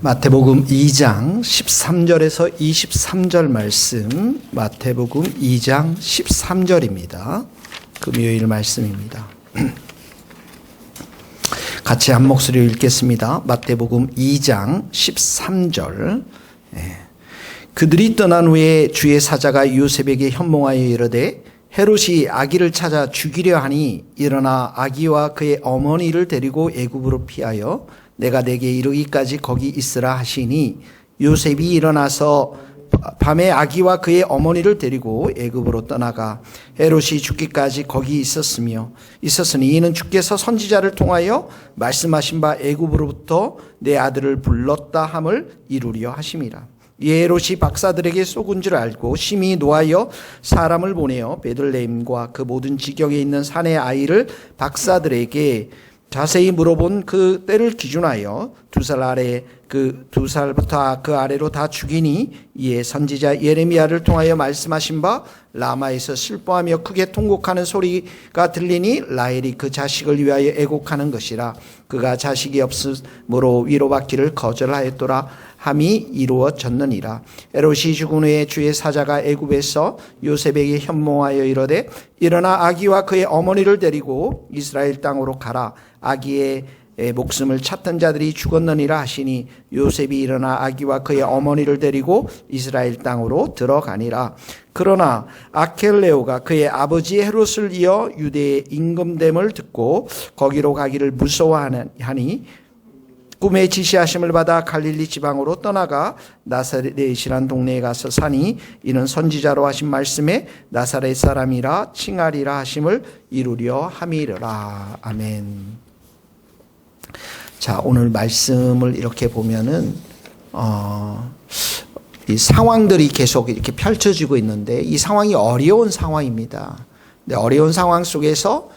마태복음 2장 13절에서 23절 말씀, 마태복음 2장 13절입니다. 금요일 말씀입니다. 같이 한 목소리로 읽겠습니다. 마태복음 2장 13절. 그들이 떠난 후에 주의 사자가 요셉에게 현몽하여 이르되 헤롯이 아기를 찾아 죽이려 하니 일어나 아기와 그의 어머니를 데리고 애굽으로 피하여 내가 내게 이르기까지 거기 있으라 하시니 요셉이 일어나서 밤에 아기와 그의 어머니를 데리고 애굽으로 떠나가 헤롯이 죽기까지 거기 있었으니 이는 주께서 선지자를 통하여 말씀하신 바 애굽으로부터 내 아들을 불렀다 함을 이루려 하심이라. 헤롯이 박사들에게 속은 줄 알고 심히 노하여 사람을 보내어 베들레헴과 그 모든 지경에 있는 산의 아이를 박사들에게 자세히 물어본 그 때를 기준하여 2살 아래 그 2살부터 그 아래로 다 죽이니 이에 선지자 예레미야를 통하여 말씀하신 바 라마에서 슬퍼하며 크게 통곡하는 소리가 들리니 라헬이 그 자식을 위하여 애곡하는 것이라. 그가 자식이 없으므로 위로받기를 거절하였더라 함이 이루어졌느니라. 헤롯이 죽은 후에 주의 사자가 애굽에서 요셉에게 현몽하여 이르되 일어나 아기와 그의 어머니를 데리고 이스라엘 땅으로 가라. 아기의 목숨을 찾던 자들이 죽었느니라 하시니 요셉이 일어나 아기와 그의 어머니를 데리고 이스라엘 땅으로 들어가니라. 그러나 아켈레오가 그의 아버지 헤롯을 이어 유대의 임금됨을 듣고 거기로 가기를 무서워하니 꿈에 지시하심을 받아 갈릴리 지방으로 떠나가 나사렛이란 동네에 가서 사니 이는 선지자로 하신 말씀에 나사렛 사람이라 칭하리라 하심을 이루려 함이라. 아멘. 자, 오늘 말씀을 이렇게 보면은 이 상황들이 계속 이렇게 펼쳐지고 있는데 이 상황이 어려운 상황입니다. 근데 어려운 상황 속에서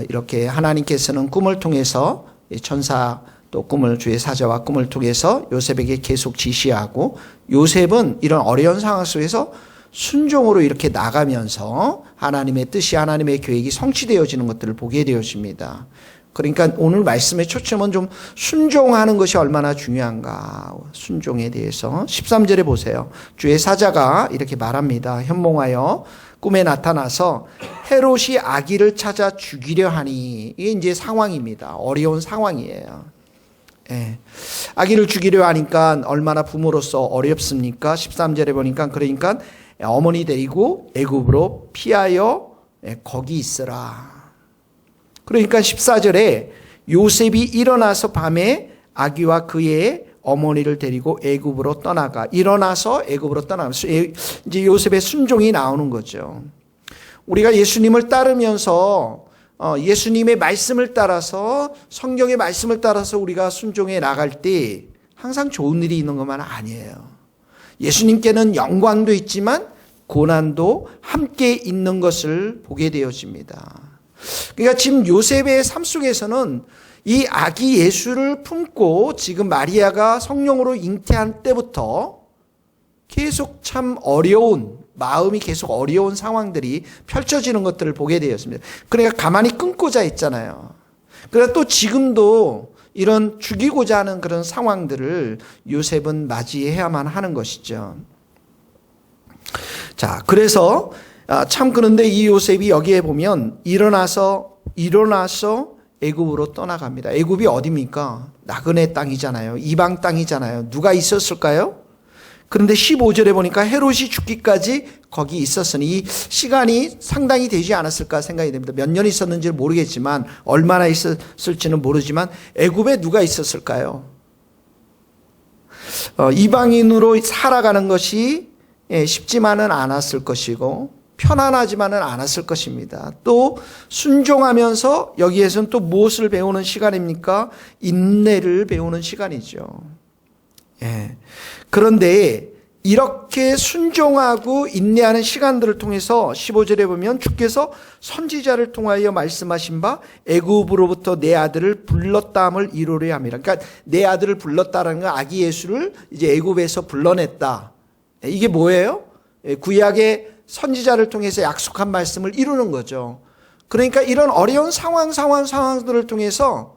이렇게 하나님께서는 꿈을 통해서 천사 또 주의 사자와 꿈을 통해서 요셉에게 계속 지시하고 요셉은 이런 어려운 상황 속에서 순종으로 이렇게 나가면서 하나님의 뜻이 하나님의 계획이 성취되어지는 것들을 보게 되어집니다. 그러니까 오늘 말씀의 초점은 좀 순종하는 것이 얼마나 중요한가, 순종에 대해서 13절에 보세요. 주의 사자가 이렇게 말합니다. 현몽하여 꿈에 나타나서 헤롯이 아기를 찾아 죽이려 하니, 이게 이제 상황입니다. 어려운 상황이에요. 아기를 죽이려 하니까 얼마나 부모로서 어렵습니까? 13절에 보니까 그러니까 어머니 데리고 애굽으로 피하여 거기 있으라. 그러니까 14절에 요셉이 일어나서 밤에 아기와 그의 어머니를 데리고 애굽으로 떠나가. 일어나서 애굽으로 떠나면서 이제 요셉의 순종이 나오는 거죠. 우리가 예수님을 따르면서 예수님의 말씀을 따라서 성경의 말씀을 따라서 우리가 순종해 나갈 때 항상 좋은 일이 있는 것만 아니에요. 예수님께는 영광도 있지만 고난도 함께 있는 것을 보게 되어집니다. 그러니까 지금 요셉의 삶 속에서는 이 아기 예수를 품고 지금 마리아가 성령으로 잉태한 때부터 계속 참 어려운, 마음이 계속 어려운 상황들이 펼쳐지는 것들을 보게 되었습니다. 그러니까 가만히 끊고자 했잖아요. 그러나 또 지금도 이런 죽이고자 하는 그런 상황들을 요셉은 맞이해야만 하는 것이죠. 자, 그래서 참 그런데 이 요셉이 여기에 보면 일어나서 애굽으로 떠나갑니다. 애굽이 어디입니까? 나그네 땅이잖아요. 이방 땅이잖아요. 누가 있었을까요? 그런데 15절에 보니까 헤롯이 죽기까지 거기 있었으니 이 시간이 상당히 되지 않았을까 생각이 됩니다. 몇 년 있었는지는 모르겠지만 얼마나 있었을지는 모르지만 애굽에 누가 있었을까요? 이방인으로 살아가는 것이 쉽지만은 않았을 것이고 편안하지만은 않았을 것입니다. 또 순종하면서 여기에서는 또 무엇을 배우는 시간입니까? 인내를 배우는 시간이죠. 그런데 이렇게 순종하고 인내하는 시간들을 통해서 15절에 보면 주께서 선지자를 통하여 말씀하신 바 애굽으로부터 내 아들을 불렀다함을 이루려 함이라. 그러니까 내 아들을 불렀다라는 건 아기 예수를 이제 애굽에서 불러냈다. 이게 뭐예요? 구약의 선지자를 통해서 약속한 말씀을 이루는 거죠. 그러니까 이런 어려운 상황들을 통해서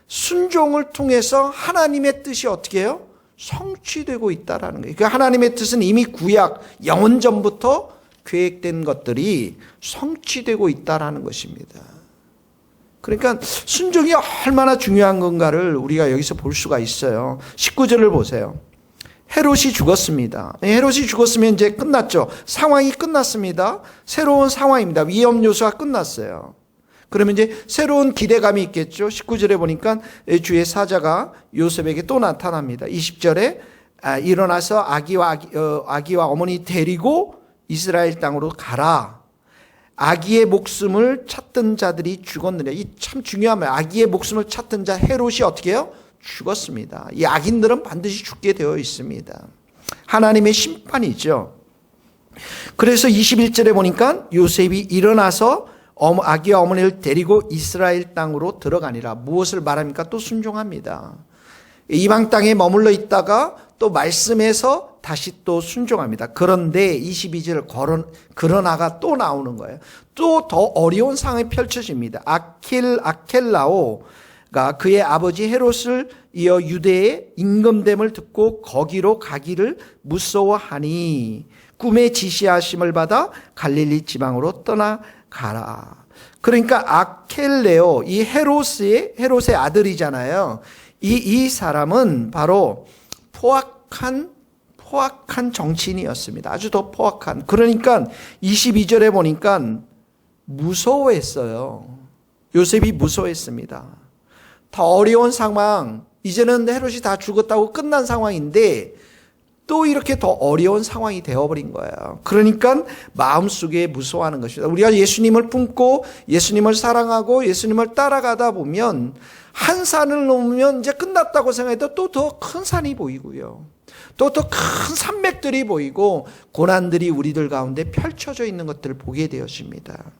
순종을 통해서 하나님의 뜻이 어떻게 해요? 성취되고 있다라는 거예요. 그러니까 하나님의 뜻은 이미 구약 영원전부터 계획된 것들이 성취되고 있다라는 것입니다. 그러니까 순종이 얼마나 중요한 건가를 우리가 여기서 볼 수가 있어요. 19절을 보세요. 헤롯이 죽었습니다. 헤롯이 죽었으면 이제 끝났죠. 상황이 끝났습니다. 새로운 상황입니다. 위험 요소가 끝났어요. 그러면 이제 새로운 기대감이 있겠죠. 19절에 보니까 주의 사자가 요셉에게 또 나타납니다. 20절에 일어나서 아기와 어머니 데리고 이스라엘 땅으로 가라. 아기의 목숨을 찾던 자들이 죽었느냐. 이 참 중요한 말. 아기의 목숨을 찾던 자 헤롯이 어떻게 해요? 죽었습니다. 이 악인들은 반드시 죽게 되어 있습니다. 하나님의 심판이죠. 그래서 21절에 보니까 요셉이 일어나서 아기와 어머니를 데리고 이스라엘 땅으로 들어가니라. 무엇을 말합니까? 또 순종합니다. 이방 땅에 머물러 있다가 또 말씀에서 다시 또 순종합니다. 그런데 22절 그러나가 또 나오는 거예요. 또 더 어려운 상황이 펼쳐집니다. 아켈라오가 그의 아버지 헤롯을 이어 유대의 임금됨을 듣고 거기로 가기를 무서워하니 꿈에 지시하심을 받아 갈릴리 지방으로 떠나가라. 그러니까 아켈레오, 이 헤롯의 아들이잖아요. 이 사람은 바로 포악한 정치인이었습니다. 아주 더 포악한. 그러니까 22절에 보니까 무서워했어요. 요셉이 무서워했습니다. 더 어려운 상황, 이제는 헤롯이 다 죽었다고 끝난 상황인데 또 이렇게 더 어려운 상황이 되어버린 거예요. 그러니까 마음속에 무서워하는 것입니다. 우리가 예수님을 품고 예수님을 사랑하고 예수님을 따라가다 보면 한 산을 넘으면 이제 끝났다고 생각해도 또 더 큰 산이 보이고요. 또 더 큰 산맥들이 보이고 고난들이 우리들 가운데 펼쳐져 있는 것들을 보게 되었습니다.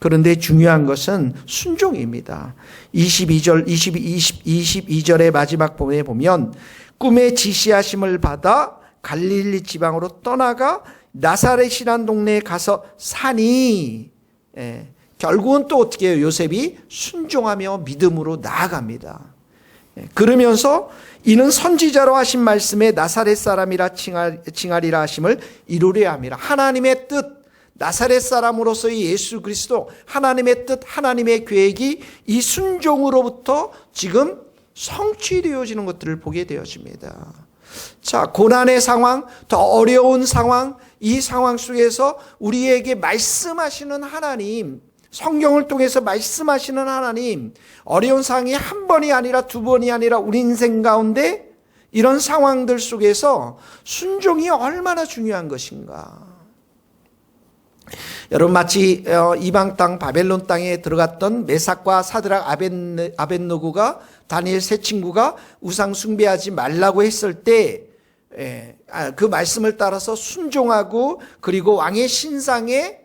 그런데 중요한 것은 순종입니다. 22절의 마지막 부분에 보면 꿈에 지시하심을 받아 갈릴리 지방으로 떠나가 나사렛이라는 동네에 가서 사니, 결국은 또 어떻게 해요? 요셉이 순종하며 믿음으로 나아갑니다. 그러면서 이는 선지자로 하신 말씀에 나사렛 사람이라 칭하리라 하심을 이루려 함이라. 하나님의 뜻, 나사렛 사람으로서의 예수 그리스도, 하나님의 뜻, 하나님의 계획이 이 순종으로부터 지금 성취되어지는 것들을 보게 되어집니다. 자, 고난의 상황, 더 어려운 상황, 이 상황 속에서 우리에게 말씀하시는 하나님, 성경을 통해서 말씀하시는 하나님, 어려운 상황이 한 번이 아니라 두 번이 아니라 우리 인생 가운데 이런 상황들 속에서 순종이 얼마나 중요한 것인가. 여러분, 마치 이방 땅 바벨론 땅에 들어갔던 메삭과 사드락 아벳노고가, 다니엘 세 친구가 우상 숭배하지 말라고 했을 때 그 말씀을 따라서 순종하고 그리고 왕의 신상에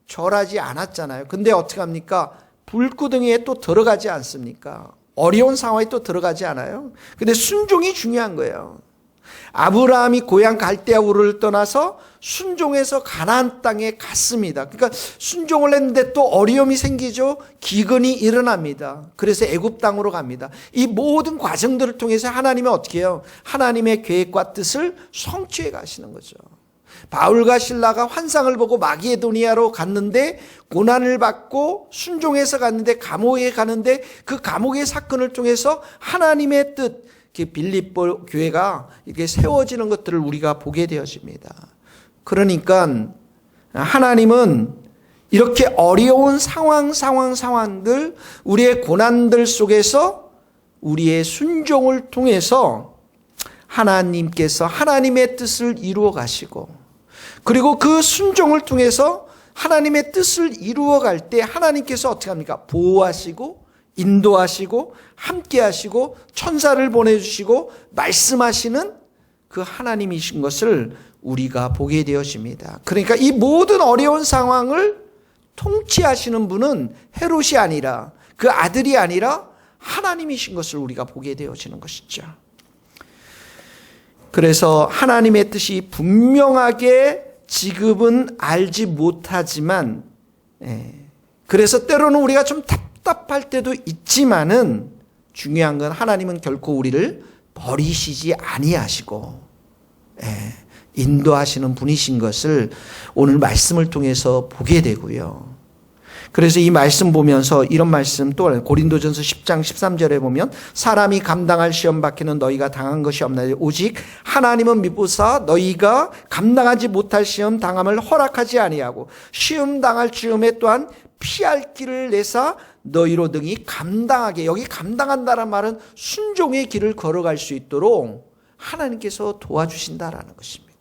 절하지 않았잖아요. 근데 어떻게 합니까? 불구덩이에 또 들어가지 않습니까? 어려운 상황에 또 들어가지 않아요? 근데 순종이 중요한 거예요. 아브라함이 고향 갈대아 우르를 떠나서 순종해서 가나안 땅에 갔습니다. 그러니까 순종을 했는데 또 어려움이 생기죠. 기근이 일어납니다. 그래서 애굽 땅으로 갑니다. 이 모든 과정들을 통해서 하나님은 어떻게 해요? 하나님의 계획과 뜻을 성취해 가시는 거죠. 바울과 실라가 환상을 보고 마게도니아로 갔는데 고난을 받고 순종해서 갔는데 감옥에 가는데 그 감옥의 사건을 통해서 하나님의 뜻, 빌립보 교회가 이렇게 세워지는 것들을 우리가 보게 되어집니다. 그러니까 하나님은 이렇게 어려운 상황들, 우리의 고난들 속에서 우리의 순종을 통해서 하나님께서 하나님의 뜻을 이루어 가시고, 그리고 그 순종을 통해서 하나님의 뜻을 이루어 갈 때 하나님께서 어떻게 합니까? 보호하시고 인도하시고 함께 하시고 천사를 보내주시고 말씀하시는 그 하나님이신 것을 우리가 보게 되어집니다. 그러니까 이 모든 어려운 상황을 통치하시는 분은 헤롯이 아니라, 그 아들이 아니라 하나님이신 것을 우리가 보게 되어지는 것이죠. 그래서 하나님의 뜻이 분명하게 지금은 알지 못하지만, 그래서 때로는 우리가 좀 답답할 때도 있지만은 중요한 건 하나님은 결코 우리를 버리시지 아니하시고 인도하시는 분이신 것을 오늘 말씀을 통해서 보게 되고요. 그래서 이 말씀 보면서 이런 말씀 또 고린도전서 10장 13절에 보면 사람이 감당할 시험 받기는 너희가 당한 것이 없나 오직 하나님은 미쁘사 너희가 감당하지 못할 시험 당함을 허락하지 아니하고 시험 당할 즈음에 또한 피할 길을 내사 너희로 등이 감당하게, 여기 감당한다는 말은 순종의 길을 걸어갈 수 있도록 하나님께서 도와주신다라는 것입니다.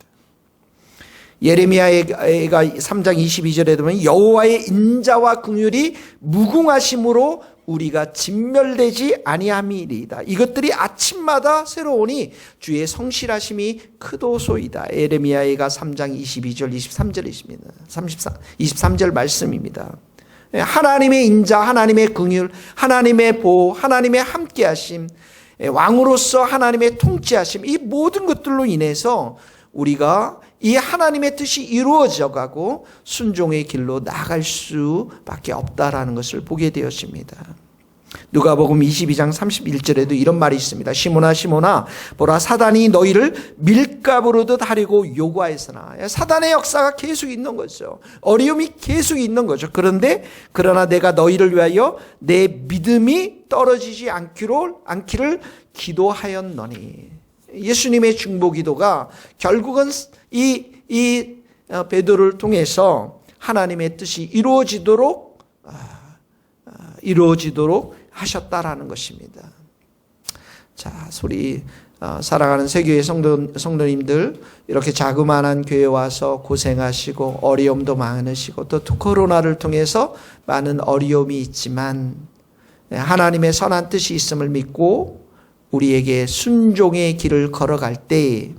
예레미야가 3장 22절에 보면 여호와의 인자와 긍휼이 무궁하심으로 우리가 진멸되지 아니함이리이다. 이것들이 아침마다 새로우니 주의 성실하심이 크도소이다. 예레미야가 3장 22절 23절이십니다. 23절 말씀입니다. 하나님의 인자, 하나님의 긍휼, 하나님의 보호, 하나님의 함께하심, 왕으로서 하나님의 통치하심, 이 모든 것들로 인해서 우리가 이 하나님의 뜻이 이루어져 가고 순종의 길로 나아갈 수밖에 없다라는 것을 보게 되었습니다. 누가복음 22장 31절에도 이런 말이 있습니다. 시몬아 시몬아 보라 사단이 너희를 밀가부르듯 하려고 요구하였으나, 사단의 역사가 계속 있는 거죠. 어려움이 계속 있는 거죠. 그러나 내가 너희를 위하여 내 믿음이 떨어지지 않기를 기도하였노니. 예수님의 중보 기도가 결국은 이 베드로를 통해서 하나님의 뜻이 이루어지도록 하셨다라는 것입니다. 자, 우리 사랑하는 세교회 성도님들, 이렇게 자그마한 교회 와서 고생하시고 어려움도 많으시고 또 코로나를 통해서 많은 어려움이 있지만 하나님의 선한 뜻이 있음을 믿고 우리에게 순종의 길을 걸어갈 때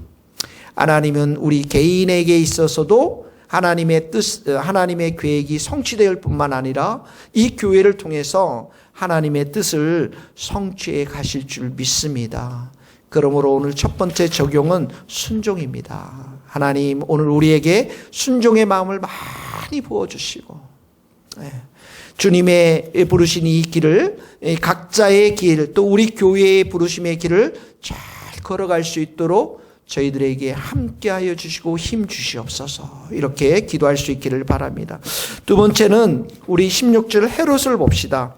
하나님은 우리 개인에게 있어서도 하나님의 뜻, 하나님의 계획이 성취될 뿐만 아니라 이 교회를 통해서 하나님의 뜻을 성취해 가실 줄 믿습니다. 그러므로 오늘 첫 번째 적용은 순종입니다. 하나님 오늘 우리에게 순종의 마음을 많이 부어주시고 주님의 부르신 이 길을, 각자의 길, 또 우리 교회의 부르심의 길을 잘 걸어갈 수 있도록 저희들에게 함께하여 주시고 힘 주시옵소서. 이렇게 기도할 수 있기를 바랍니다. 두 번째는 우리 16절 헤롯을 봅시다.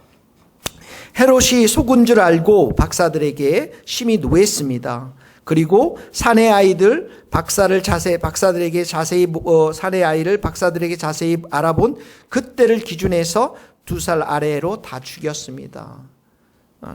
헤롯이 속은 줄 알고 박사들에게 심히 노했습니다. 그리고 사내 아이들 박사들에게 자세히 알아본 그때를 기준해서 2살 아래로 다 죽였습니다.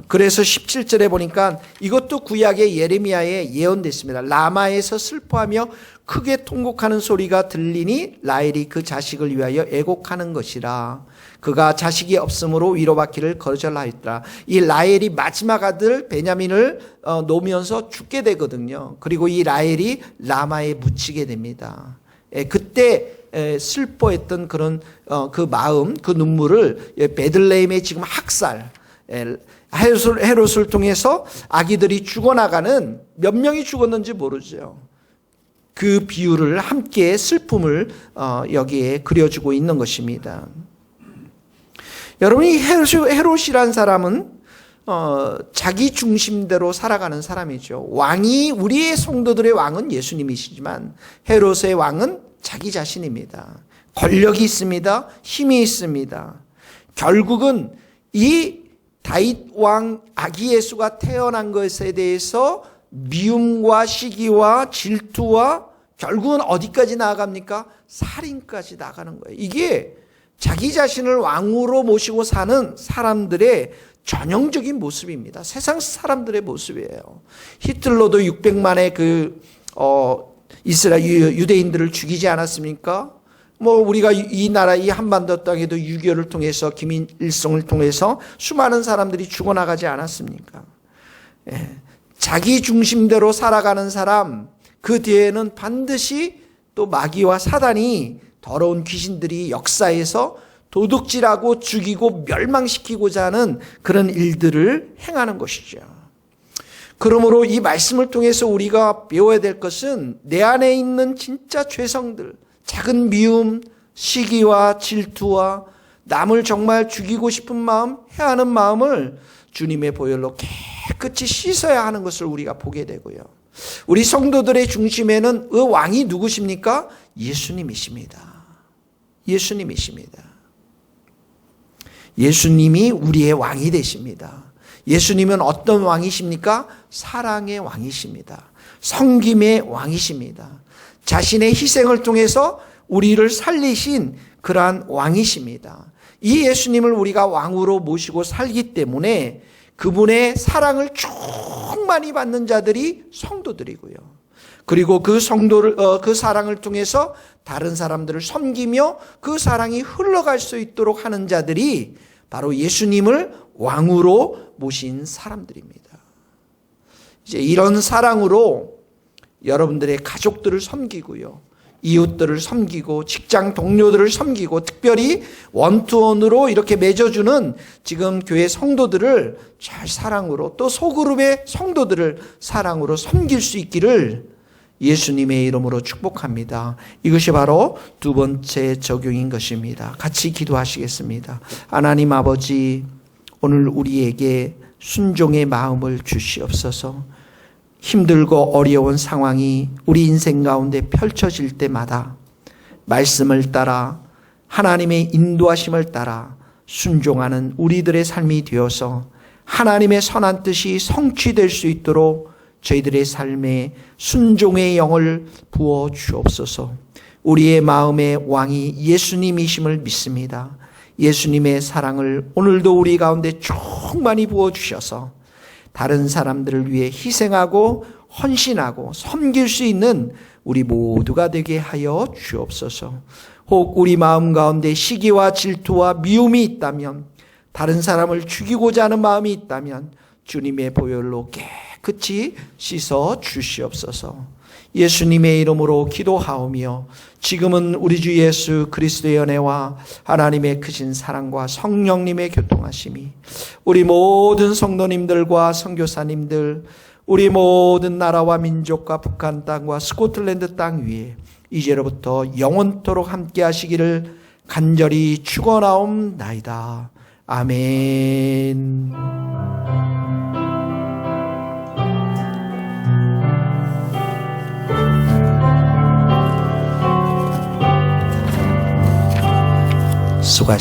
그래서 17절에 보니까 이것도 구약의 예레미야에 예언됐습니다. 라마에서 슬퍼하며 크게 통곡하는 소리가 들리니 라헬이 그 자식을 위하여 애곡하는 것이라. 그가 자식이 없으므로 위로받기를 거절하였더라. 이 라헬이 마지막 아들 베냐민을 놓으면서 죽게 되거든요. 그리고 이 라헬이 라마에 묻히게 됩니다. 그때 슬퍼했던 그런 그 마음, 그 눈물을 베들레헴의 지금 학살, 헤롯을 통해서 아기들이 죽어나가는, 몇 명이 죽었는지 모르죠. 그 비유를 함께 슬픔을 여기에 그려주고 있는 것입니다. 여러분, 이 헤롯이란 사람은 자기 중심대로 살아가는 사람이죠. 우리의 성도들의 왕은 예수님이시지만 헤롯의 왕은 자기 자신입니다. 권력이 있습니다. 힘이 있습니다. 결국은 이 다윗 왕 아기 예수가 태어난 것에 대해서 미움과 시기와 질투와 결국은 어디까지 나아갑니까? 살인까지 나가는 거예요. 이게 자기 자신을 왕으로 모시고 사는 사람들의 전형적인 모습입니다. 세상 사람들의 모습이에요. 히틀러도 600만의 이스라엘 유대인들을 죽이지 않았습니까? 우리가 이 나라, 이 한반도 땅에도 6.25를 통해서, 김일성을 통해서 수많은 사람들이 죽어나가지 않았습니까? 자기 중심대로 살아가는 사람, 그 뒤에는 반드시 또 마귀와 사단이, 더러운 귀신들이 역사에서 도둑질하고 죽이고 멸망시키고자 하는 그런 일들을 행하는 것이죠. 그러므로 이 말씀을 통해서 우리가 배워야 될 것은 내 안에 있는 진짜 죄성들, 작은 미움, 시기와 질투와 남을 정말 죽이고 싶은 마음, 해하는 마음을 주님의 보혈로 깨끗이 씻어야 하는 것을 우리가 보게 되고요. 우리 성도들의 중심에는 그 왕이 누구십니까? 예수님이십니다. 예수님이십니다. 예수님이 우리의 왕이 되십니다. 예수님은 어떤 왕이십니까? 사랑의 왕이십니다. 섬김의 왕이십니다. 자신의 희생을 통해서 우리를 살리신 그러한 왕이십니다. 이 예수님을 우리가 왕으로 모시고 살기 때문에 그분의 사랑을 충만히 받는 자들이 성도들이고요. 그리고 그 성도를 그 사랑을 통해서 다른 사람들을 섬기며 그 사랑이 흘러갈 수 있도록 하는 자들이 바로 예수님을 왕으로 모신 사람들입니다. 이제 이런 사랑으로 여러분들의 가족들을 섬기고요. 이웃들을 섬기고 직장 동료들을 섬기고 특별히 원투원으로 이렇게 맺어주는 지금 교회 성도들을 잘 사랑으로 또 소그룹의 성도들을 사랑으로 섬길 수 있기를 예수님의 이름으로 축복합니다. 이것이 바로 두 번째 적용인 것입니다. 같이 기도하시겠습니다. 하나님 아버지, 오늘 우리에게 순종의 마음을 주시옵소서. 힘들고 어려운 상황이 우리 인생 가운데 펼쳐질 때마다 말씀을 따라 하나님의 인도하심을 따라 순종하는 우리들의 삶이 되어서 하나님의 선한 뜻이 성취될 수 있도록 저희들의 삶에 순종의 영을 부어 주옵소서. 우리의 마음의 왕이 예수님이심을 믿습니다. 예수님의 사랑을 오늘도 우리 가운데 충만히 부어 주셔서 다른 사람들을 위해 희생하고 헌신하고 섬길 수 있는 우리 모두가 되게 하여 주옵소서. 혹 우리 마음 가운데 시기와 질투와 미움이 있다면, 다른 사람을 죽이고자 하는 마음이 있다면 주님의 보혈로 깨끗이 씻어 주시옵소서. 예수님의 이름으로 기도하오며 지금은 우리 주 예수 그리스도의 은혜와 하나님의 크신 사랑과 성령님의 교통하심이 우리 모든 성도님들과 선교사님들, 우리 모든 나라와 민족과 북한 땅과 스코틀랜드 땅 위에 이제로부터 영원토록 함께 하시기를 간절히 축원하옵나이다. 아멘. 수고하셨습니다.